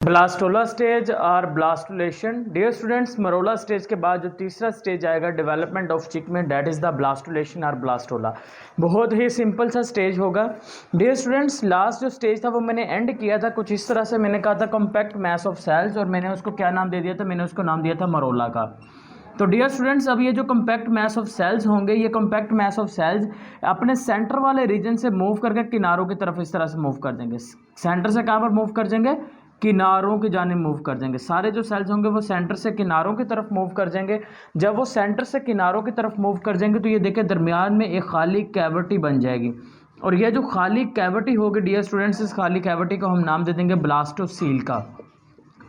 Blastula stage और blastulation. Dear students, morula stage के बाद जो तीसरा स्टेज आएगा डेवलपमेंट ऑफ चिक में, दैट इज़ द ब्लास्टुलेशन और ब्लास्टोला। बहुत ही सिंपल सा स्टेज होगा। डियर स्टूडेंट्स, लास्ट जो स्टेज था वो मैंने एंड किया था कुछ इस तरह से। मैंने कहा था कॉम्पैक्ट मैस ऑफ सेल्स, और मैंने उसको क्या नाम दे दिया था? मैंने उसको नाम दिया था मरोला का। तो डियर स्टूडेंट्स, अब ये जो कॉम्पैक्ट मैस ऑफ सेल्स होंगे, ये कॉम्पैक्ट मैस ऑफ सेल्स अपने सेंटर वाले रीजन से मूव करके किनारों की तरफ इस तरह से मूव कर देंगे। सेंटर से कहाँ पर मूव कर देंगे? किनारों की जानिब मूव कर देंगे। सारे जो सेल्स होंगे वो सेंटर से किनारों की तरफ मूव कर जाएंगे। जब वो सेंटर से किनारों की तरफ मूव कर जाएंगे तो ये देखिए दरमियान में एक खाली कैविटी बन जाएगी, और ये जो खाली कैविटी होगी डियर स्टूडेंट्स, इस खाली कैविटी को हम नाम दे देंगे ब्लास्टोसील का।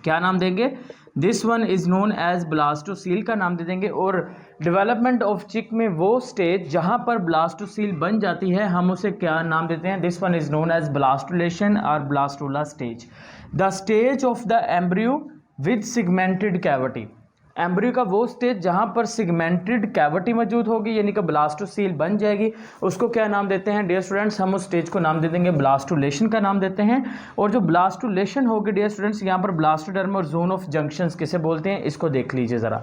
क्या नाम देंगे? This one is known as blastocoel का नाम दे देंगे। और डेवलपमेंट ऑफ चिक में वो स्टेज जहाँ पर ब्लास्टोसील बन जाती है, हम उसे क्या नाम देते हैं? This one is known as blastulation और blastula stage. The stage of the embryo with segmented cavity. Embryo का वो स्टेज जहाँ पर सिगमेंटेड कैविटी मौजूद होगी, यानी कि ब्लास्टोसील बन जाएगी, उसको क्या नाम देते हैं डियर स्टूडेंट्स? हम उस स्टेज को नाम दे देंगे ब्लास्टुलेशन का नाम देते हैं। और जो ब्लास्टुलेशन होगी डियर स्टूडेंट्स, यहाँ पर ब्लास्टोडर्म और जोन ऑफ जंक्शंस किसे बोलते हैं, इसको देख लीजिए ज़रा।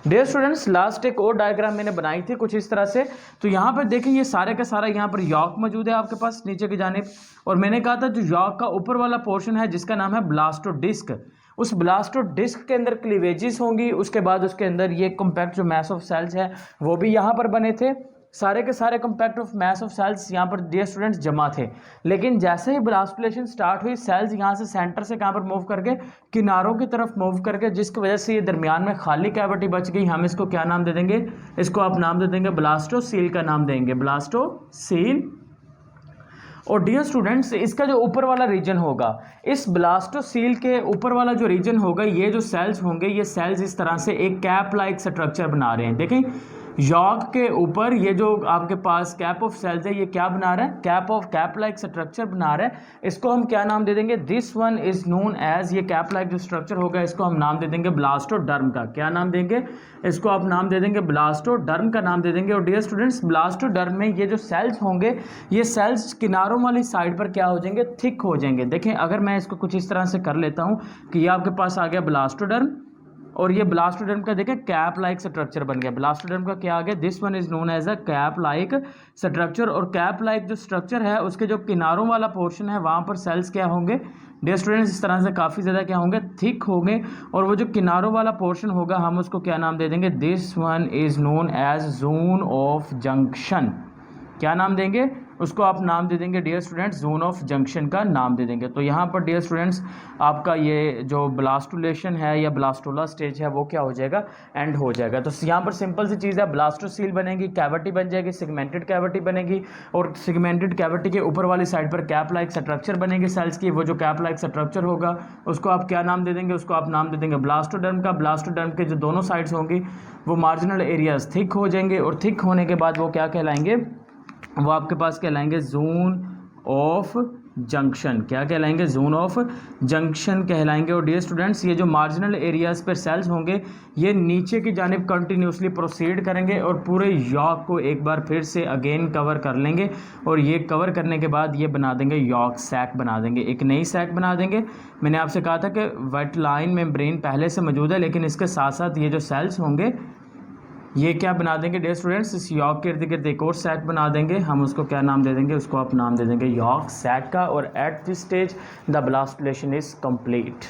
डियर स्टूडेंट्स, लास्ट एक और डायग्राम मैंने बनाई थी कुछ इस तरह से। तो यहाँ पर देखें, ये सारे का सारा यहाँ पर यॉक मौजूद है आपके पास नीचे की जानिब, और मैंने कहा था जो यॉक का ऊपर वाला पोर्शन है जिसका नाम है ब्लास्टोडिस्क, उस ब्लास्टोडिस्क के अंदर क्लीवेजेस होंगी। उसके बाद उसके अंदर ये कॉम्पैक्ट जो मैस ऑफ सेल्स है वो भी यहाँ पर बने थे। सारे के सारे compact of mass of cells यहाँ पर डियर स्टूडेंट्स जमा थे। लेकिन जैसे ही ब्लास्टुलेशन स्टार्ट हुई, सेल्स यहाँ से सेंटर से कहाँ पर मूव करके किनारों की तरफ मूव करके, जिसकी वजह से ये दरमियान में खाली कैविटी बच गई। हम इसको क्या नाम दे देंगे? इसको आप नाम दे देंगे ब्लास्टोसील का नाम देंगे, ब्लास्टोसील। और डियर स्टूडेंट्स, इसका जो ऊपर वाला रीजन होगा, इस ब्लास्टोसील के ऊपर वाला जो रीजन होगा, ये जो सेल्स होंगे, ये सेल्स इस तरह से एक कैप लाइक स्ट्रक्चर बना रहे हैं। देखें, यॉक के ऊपर ये जो आपके पास कैप ऑफ सेल्स है, ये क्या बना रहा है? कैप लाइक स्ट्रक्चर बना रहा है। इसको हम क्या नाम दे देंगे? This one is known as, ये कैप लाइक जो स्ट्रक्चर होगा इसको हम नाम दे देंगे ब्लास्टोडर्म का। क्या नाम देंगे? इसको आप नाम दे देंगे ब्लास्टोडर्म का नाम दे देंगे। और डियर स्टूडेंट्स, ब्लास्टोडर्म में ये जो सेल्स होंगे, ये सेल्स किनारों वाली साइड पर क्या हो जाएंगे? थिक हो जाएंगे। देखें, अगर मैं इसको कुछ इस तरह से कर लेता हूँ कि ये आपके पास आ गया ब्लास्टोडर्म, और ये ब्लास्टोडर्म का देखें कैप लाइक स्ट्रक्चर बन गया। ब्लास्टोडर्म का क्या आ गया? This one is known as a cap like structure. और कैप लाइक जो स्ट्रक्चर है, उसके जो किनारों वाला पोर्शन है, वहाँ पर सेल्स क्या होंगे डियर स्टूडेंट्स? इस तरह से काफ़ी ज़्यादा क्या होंगे? थिक होंगे। और वो जो किनारों वाला पोर्शन होगा, हम उसको क्या नाम दे देंगे? This one is known as zone of junction. क्या नाम देंगे? उसको आप नाम दे देंगे dear students, zone of junction का नाम दे देंगे। तो यहाँ पर डियर स्टूडेंट्स, आपका ये जो ब्लास्टुलेशन है या ब्लास्टोला स्टेज है वो क्या हो जाएगा? एंड हो जाएगा। तो यहाँ पर सिंपल सी चीज़ है, ब्लास्टोसील बनेगी, कैविटी बन जाएगी, सिगमेंटेड कैविटी बनेगी, और सिगमेंटेड कैविटी के ऊपर वाली साइड पर कैप लाइक स्ट्रक्चर बनेगी सेल्स की। वो जो कैप लाइक स्ट्रक्चर होगा उसको आप क्या नाम दे देंगे? उसको आप नाम दे देंगे ब्लास्टोडर्म का। ब्लास्टोडर्म के जो दोनों साइड्स होंगी वो मार्जिनल एरियाज थिक हो जाएंगे, और थिक होने के बाद वो क्या कहलाएंगे? वो आपके पास कहलाएंगे जोन ऑफ जंक्शन। क्या कहलाएंगे? जोन ऑफ जंक्शन कहलाएंगे। और डियर स्टूडेंट्स, ये जो मार्जिनल एरियाज पर सेल्स होंगे, ये नीचे की जानिब कंटिन्यूसली प्रोसीड करेंगे और पूरे यॉक को एक बार फिर से अगेन कवर कर लेंगे। और ये कवर करने के बाद ये बना देंगे यॉक सैक बना देंगे, एक नई सैक बना देंगे। मैंने आपसे कहा था कि वेट लाइन मेम्ब्रेन पहले से मौजूद है, लेकिन इसके साथ साथ ये जो सेल्स होंगे ये क्या बना देंगे डियर स्टूडेंट्स? इस यॉक के इर्द गिर्द एक और सैक बना देंगे। हम उसको क्या नाम दे देंगे? उसको आप नाम दे देंगे यॉक सैक का। और at this stage the blastulation is complete.